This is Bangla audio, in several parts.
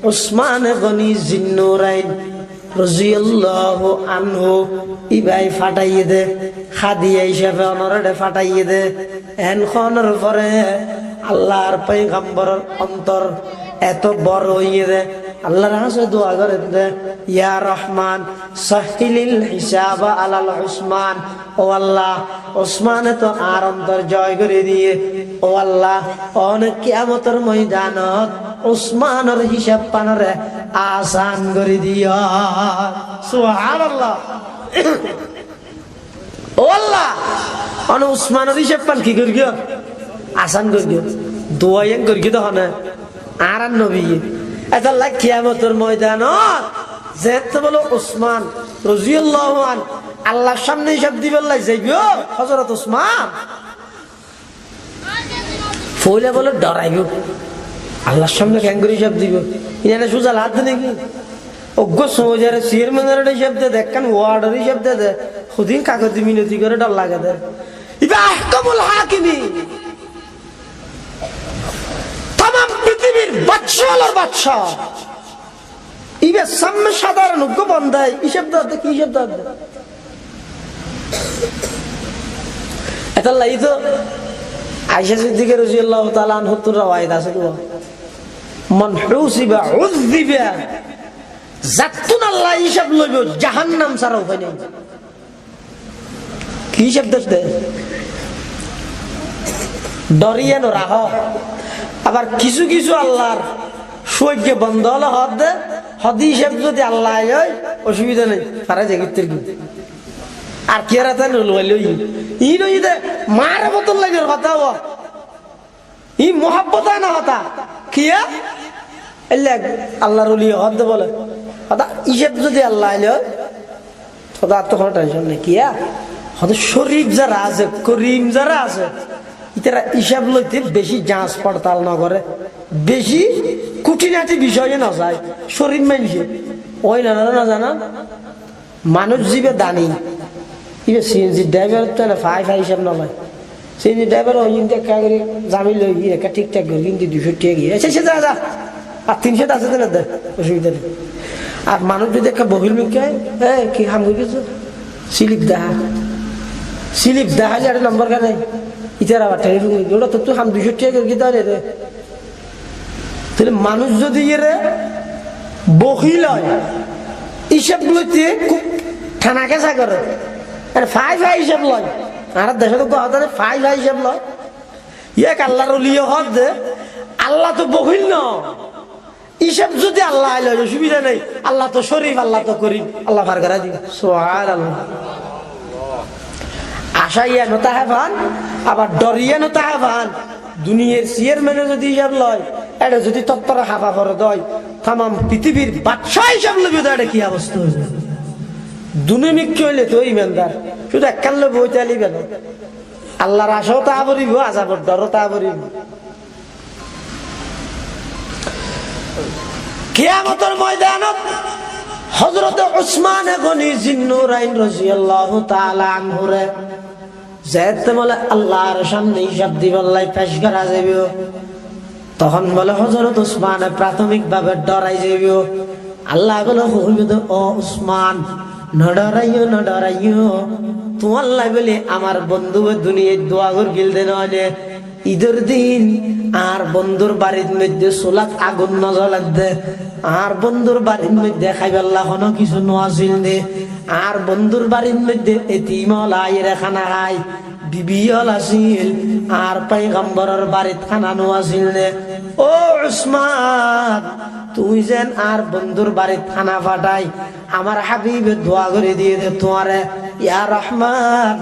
উসমান গনি জিন্নুরাইন রাদিয়াল্লাহু আনহু ইবাই ফাটাইয়ে দে খাদিয়া হিসাবে অনরে ফাটাইয়ে দে এন খনর পরে আল্লাহর পয়গম্বরের অন্তর এত বড় হইয়ে দে আল্লাহর কাছে দোয়া করে দে ইয়া রহমান সাহিলিল হিসাব আলাল উসমান ও আল্লাহ উসমানে তো আর অন্তর জয় করে দিয়ে ও আল্লাহ অনেক কিয়ামতের ময়দানত উসমানের হিসাব পানরে আসান করে দিও সুবহানাল্লাহ ও আল্লাহ অন উসমানের হিসাব পান কি করিও আসান করিও দোয়াইন করিও তো হনে আর নবী এটা লাগ কিয়ামতের ময়দানত যেতে বলো উসমান রাদিয়াল্লাহু আন আল্লাহর সামনে হিসাব দিবেন লাই যাইবো হযরত উসমান ফলে বলে ডরাইব আল্লাহর সামনে কেন করে হিসাব দিব ইনা সুজাল হাত নাকি অজ্ঞ সমাজের চেয়ারম্যানের হিসাব দে দেখেন ওয়ার্ডের হিসাব দে খুদিন কাগজে মিনতি করে ডর লাগে দে ইবা আহকামুল হাকিমি तमाम পৃথিবীর বাদশাহর বাদশাহ ইবে সামনে সাধারণ অজ্ঞ বন্দায় হিসাব দে কি হিসাব দে এটা লাই তো আয়েশা সিদ্দিকা রাদিয়াল্লাহু তাআলা আনহা রাওয়ায়াত আছে তো মান হুসিবা উযিবা জাতুন আল্লাহ হিসাব লইব জাহান্নাম ছাড়া উপায় নেই কি হিসাব দে ডরিয়ে ন রাহ আবার কিছু কিছু আল্লাহর সহ্য বন্ধ হলে হদ দে হদ হিসাব যদি আল্লাহ হয় অসুবিধা নেই পারা যায় আর কি আর ই নই দে মার মতন লাগে কথা ই মোহাব্বত না হতা কিয়া আল্লাহর ওলি হদ বলে হিসাব যদি আল্লাহ আর তো কোনো টেনশন নেই কিয়া হয়তো শরীফ যারা আছে করিম যারা আছে ইতারা হিসাব লইতে বেশি যাঁচ পড়তাল না করে বেশি খুঁটিনাটি বিষয়ে না যায় শরীফ মানুষে ওই না না জানা মানুষ জীবে দানি ইবে সিএনজি ড্রাইভার তো না ফাই হিসাব না হয় সিএনজি ড্রাইভার ওই দেখা করে জামি লই গিয়ে একটা ঠিকঠাক করে কিন্তু 200 টাকা গিয়ে সে যা আর 300 আছে না দে অসুবিধা নেই আর মানুষ যদি একটা বহিল মিকে কি হাম হয়ে গেছে স্লিপ দেখালে একটা নম্বর কেন ইতার আবার টেলিফোন ওটা তো হাম 200 টাকা করে গিয়ে রে তাহলে মানুষ যদি রে বহিল হয় হিসাবগুলোতে খুব ঠানা কেঁচা করে ফাই হিসাব লয় আর দেশে তো কথা ফাই হিসাব লয় এক আল্লাহর ওলিও হদ দে আল্লাহ তো বহিল ন হিসাব যদি আল্লাহ লয় অসুবিধা নেই আল্লাহ তো শরীফ আল্লাহ তো করিম আল্লাহ ভার করা দিন সুবহানাল্লাহ আশাইয়া নতা হেবান আবার ডরিয়া নতা হেবান দুনিয়ার চেয়ারম্যানে যদি হিসাব লয় এটা যদি তত্ত্বরা হাফা করে দেয় তামাম পৃথিবীর বাদশাহ হিসাব লইবে তো এটা কি অবস্থা হয়েছে দুনিমিক হইলে তো ইমানদার শুধু একখান লোক বইতে আলিবে না আল্লাহর আশাও তা বলিব আযাবর ডরও তা বলিব কিয়ামতের ময়দানত হযরত উসমান গনি জিন্নুরাইন রাদিয়াল্লাহু তাআলা আনহু রে যেতে বলে আল্লাহর সামনে হিসাব দিবল্লাই পেশ করা যাবে তখন বলে হযরত উসমান প্রাথমিকভাবে ডরাই যাবে আল্লাহ বলে হইবে ও উসমান না ডরাইও তোমার লাই বলে আমার বন্ধু দুনিয়ায় দোয়া করে গিলতে নয় ঈদের দিন আর বন্ধুর বাড়ির মধ্যে চুলাত আগুন না জ্বলাত দে আর বন্ধুর বাড়ির মধ্যে খাইবার লাগানো কিছু নোয়াছিল দে আর বন্ধুর বাড়ির মধ্যে এতিমল আইরে খানা খাই বিবিয়ল আসিল আর পয়গম্বরের বাড়িত খানা নোয়াছিল দে ও উসমান তুই যেন আর বন্ধুর বাড়িত খানা ফাটাই আমার হাবিবে দোয়া করে দিয়ে দে তোমারে ইয়া রহমান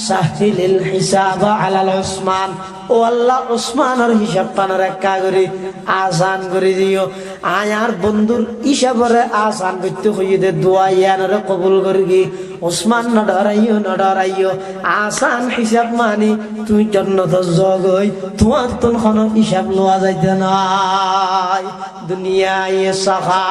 সাহিলিল হিসাব আলাল উসমান ও আল্লাহ উসমানের হিসাব পানার একা করে আসান করে দিও আয়ার বন্ধুর হিসাবরে আসান করতে হইয়ে দে দোয়া ইয়ানরে কবুল করবি উসমান না ডরাইও আসান হিসাব মানি তুই জন্নত জগই তোমার তোর কোনো হিসাব লওয়া যাইতে নাই দুনিয়ায় সাহা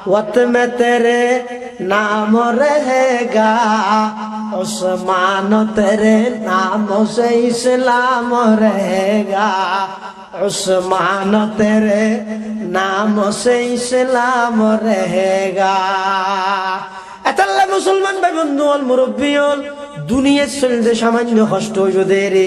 वत में तेरे नाम रहेगा उस्मान तेरे नाम से इस्लाम रहेगा उस्मान तेरे नाम से इस्लाम रहेगा এতাল্লা মুসলমান ভাই বন্ধু অল মুরব্বী হল দুনিয়ার চলতে সামান্য কষ্ট হইব দেরে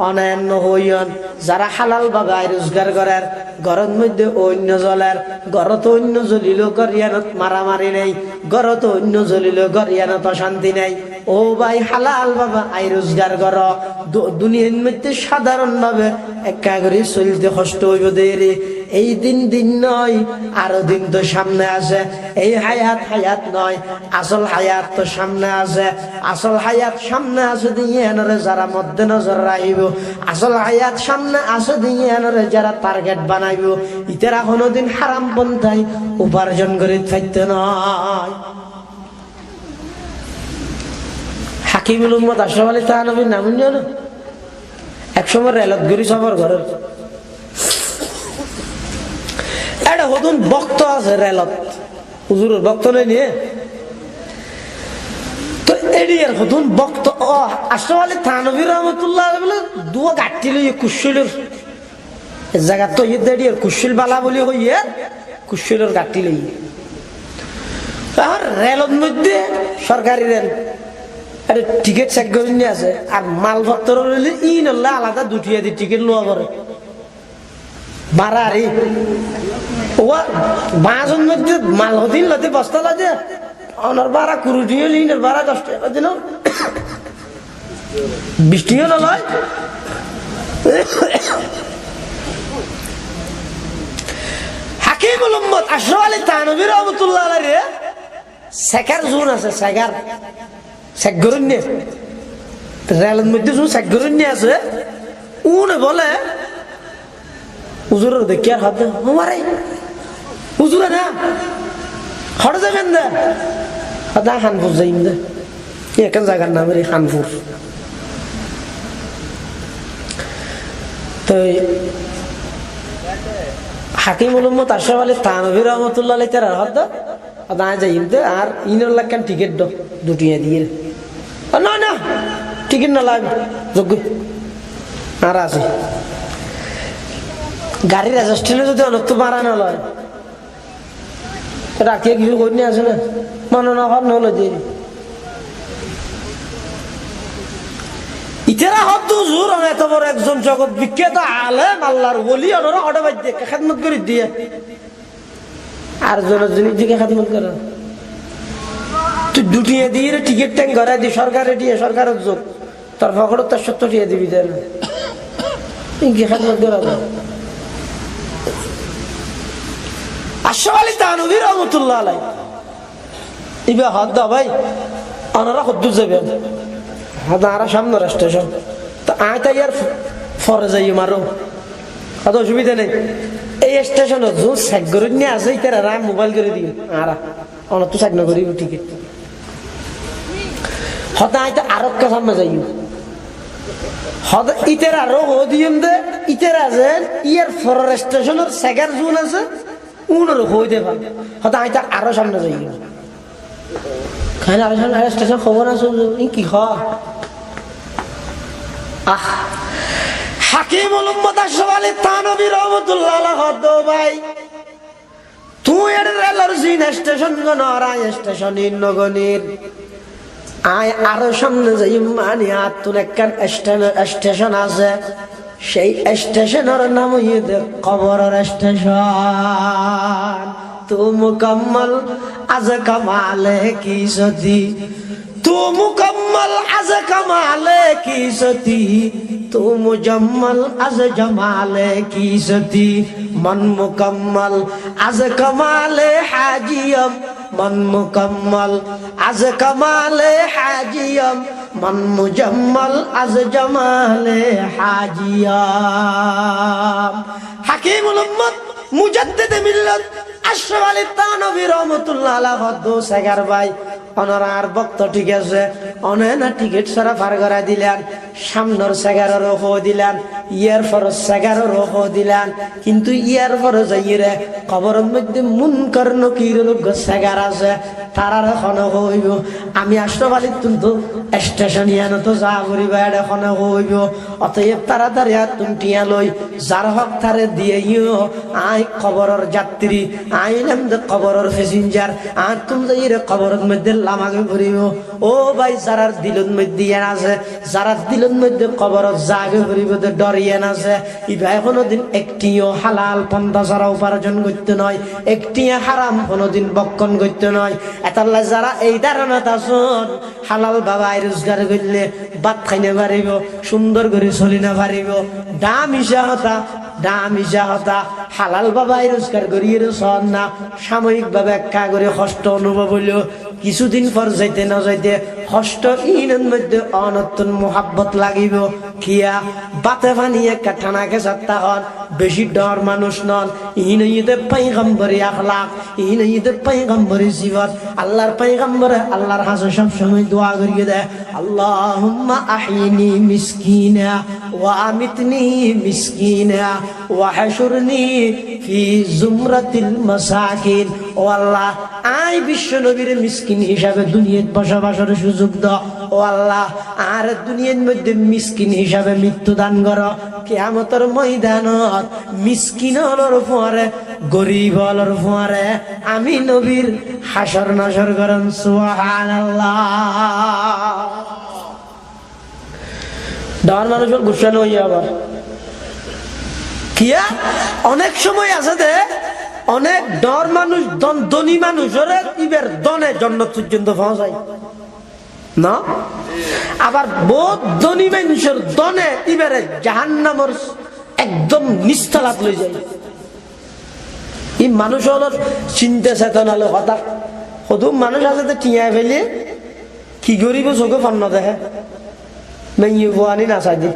অনান্য হইয়ন যারা হালাল ভাবে আয় রোজগার করার ঘরের মধ্যে অন্য জলের ঘরত অন্য জ্বলিল গরিয়ানত মারামারি নেই ঘরত অন্য জ্বলিল গরিয়ানত শান্তি নেই ও ভাই হালাল ভাবে আয় রোজগার কর দুনিয়ার মধ্যে সাধারণ ভাবে একা করে চলতে কষ্ট হইব দেরে এই দিন দিন নয় আরো দিন তো সামনে আছে এই হায়াত হায়াত নয় আসল হায়াত তো সামনে আছে আসল হায়াত সামনে আছে দিয়ে এনরে যারা মধ্যে নজর রাখিব আসল হায়াত সামনে আছে দিয়ে এনরে যারা টার্গেট বানাইব ইতারা কোনোদিন হারাম পন্থায় উপার্জন করে থাকতে নয় হাকিমুল উম্মত আশরাফ আলী থানভীর নাম জানো একসময় রেলত গড়ি সফর ঘরের এটা হতুন বক্ত আছে রেলত হুজুরের বক্ত নেই নিয়ে তো এডিয়ার হতুন বক্ত আশরাফ আলী থানভী রহমতুল্লাহ বলে দুয়া গাঠি লইয়ে কুশলের জায়গা তো ইয়ে এডিয়ার কুশল বালা বলি হইয়ে কুশলের গাঠি লইয়ে আর রেলত মধ্যে সরকারি রেল আরে টিকিট চেক করে নিয়ে আছে আর মালপত্র রইলে ইন আলাদা দুটিয়া দিয়ে টিকিট লোয়া করে বাড়ারি ওয়া বাজন মধ্যে মাল হদিন লতে বস্তা লাগে অনর বাড়া কুরুটি হলি ইনের বাড়া 10 টাকা দিন বৃষ্টিও না লয় হাকিমুল উম্মত আশরাফ আলী থানভী রহমাতুল্লাহ আলাইহি সেকার জোন আছে সেকার সেকগরুন্নে রেলের মধ্যে জোন সেকগরুন্নে আছে উনি বলে হুজুরের দেখি আর হাত আমারে হুজুরে না হড় যাবেন না হাদা খানপুর যাইম দে এখান জায়গার নাম রে খানপুর তো হাকিমুল উম্মত আশরাফ আলী থানভী রহমাতুল্লাহ আলাইহি তার হাত আদা যাইম দে আর ইনর লাগান টিকিট দ দুটিয়া দিয়ে না না টিকিট না লাগ যোগ্য আর আছে গাড়ি রেজিস্ট্রেশনে যদি অনন্ত মারা না লয় রাখিয়ে কিছু করি আছে না মনে না হর নহলে দিয়ে ইতেরা হত হুজুর এত বড় একজন জগৎ বিখ্যাত আলেম আল্লাহর ওলি ওনারা অর্ডার দিয়ে খেদমত করে দিয়ে আর জনের জিনিস দিকে খেদমত করে তুই দুটিয়ে দিয়ে টিকিট ট্যাঙ্ক ঘরে দি সরকারে দিয়ে সরকারের যোগ তোর ফকড় তার 70 টিয়া দিবি দেয় না কি খেদমত করা যায় আশরাফ আলী থানভী রহমাতুল্লাহ আলাইহি ইবা হাদ ভাই আনারা কদ্দু যাবে হাদারা সামনে স্টেশন তো আইতা ইয়ার ফরে যাই মারো কত অসুবিধা নেই এই স্টেশনে যে সেকগরুন্নি আছে ইতারা রাম মোবাইল করে দিই আরা অন তো সাইন করিব টিকিট হদা আইতা আরক্কা সামনে যাইও হদা ইতারা রো হদিম দে ইতারা যেন ইয়ার ফর স্টেশনের সেগার জোন আছে উনর হই দেবা হদা আইতা আরো সামনে যাইও খালি আরো সামনে স্টেশন খবর আছে কি খ আহ হাকিমুল উম্মত আশরাফ আলী থানভী রাহমাতুল্লাহ আলাইহি হদ ভাই তুই এর রেলের জিন স্টেশন গনরাই স্টেশন নগনির আয় আরো সামনে যাই মানে আতুন একখান স্টেশন আছে সেই স্টেশনের নাম হইছে কবরের স্টেশন তু মুকম্মল আজ কামালে কি সতি तू मुकम्मल अज कमाले की सती तू मुजम्मल अज जमाले की सती मन मुकम्मल अज कमाले हाजियम मन मुकम्मल अज कमाले हाजियम मन मुजम्मल अज जमाले हाजियम हकीमुल उम्मत मुजद्दिद मिल्लत আশরাফ আলী থানভী রাহমাতুল্লাহ আলাইহি হদ সাগার ভাই অনরার বক্ত ঠিক আছে অনেনা টিকিট সারা পার করে দিলেন সামনের সাগারের রোহ দিলেন ইয়ার পর সাগারের রোহ দিলেন কিন্তু ইয়ার পর যাইরে কবরের মধ্যে মুনকার নকির লোক সাগার আছে তারার এখন হইব আমি আশরাফ আলী কিন্তু স্টেশন ইয়ানো তো যা করিবা এখন হইব অতএব তাড়াতাড়ি তুমি টিয়া লই যার হক তারে দিয়ে আই খবরের যাত্রী আইলাম যে খবরের প্যাসেঞ্জার আর তুমি যে এর খবরের মধ্যে লামাগে ঘুরিব ও ভাই যারার দিলের মধ্যে ইয়ান আছে যারা দিলের মধ্যে খবরের জাগে ঘুরিব তো ডরিয়ান আছে ইভাই কোনোদিন একটিও হালাল পন্থা ছাড়া উপার্জন করতে নয় একটিও হারাম কোনোদিন বক্ষণ করতে নয় এতাল্লা যারা এই ধারণাত আছেন হালাল বাবা রোজগার করলে ভাত খাইতে পারিব সুন্দর করে চলি না পারিব দাম ইসা হতা হালাল বাবা রোজগার করিয়ে সন না সাময়িক ভাবে একা করে কষ্ট অনুভব হইলেও কিছুদিন পর যাইতে না যাইতে কষ্ট ইনের মধ্যে অনতন মোহাব্বত লাগিব কিয়া বাতে পানিয়ে কাঠানাকে সাত্তা হন বেশি ডর মানুষ নন ইনইতে পয়গম্বরি আখলাক ইনইতে পয়গম্বরি জীবন আল্লাহর পয়গম্বরে আল্লাহর হাসে সব সময় দোয়া করিয়ে দেয় আল্লাহুম্মা আহিনি মিসকিনা ওয়া আমিতনি মিসকিনা ওয়া হাশুরনি ফি জুমরাতিল মাসাকিন ও আল্লাহ আই বিশ্ব নবীর মিসকিন হিসাবে দুনিয়ায় বসবাসের সুযোগ দাও ও আল্লাহ আর দুনিয়ার মধ্যে মিসকিন হিসাবে মৃত্যু দান করো কিয়ামতের ময়দানত মিসকিন হলোর পরে গরিব হলোর পরে আমি নবীর হাসর নাসর করেন সুবহানাল্লাহ ডর মানুষের গুছানো হইয়া আবার কিয়া অনেক সময় আছে দে অনেক ডর মানুষ ধনী মানুষ ইবের দনে জন্নত পর্যন্ত পাওয়া যায় না আবার বহুত ধনী মানুষের দনে ইবারে জাহান্নামের একদম নিস্তলাত লই যায় এই মানুষ হলো চিন্তা চেতনা হলো কথা কত মানুষ আছে তো টিয়া ফেলে কি গরিব চোখে ফন্ন দেখে মেয়ে আনি না চাই দি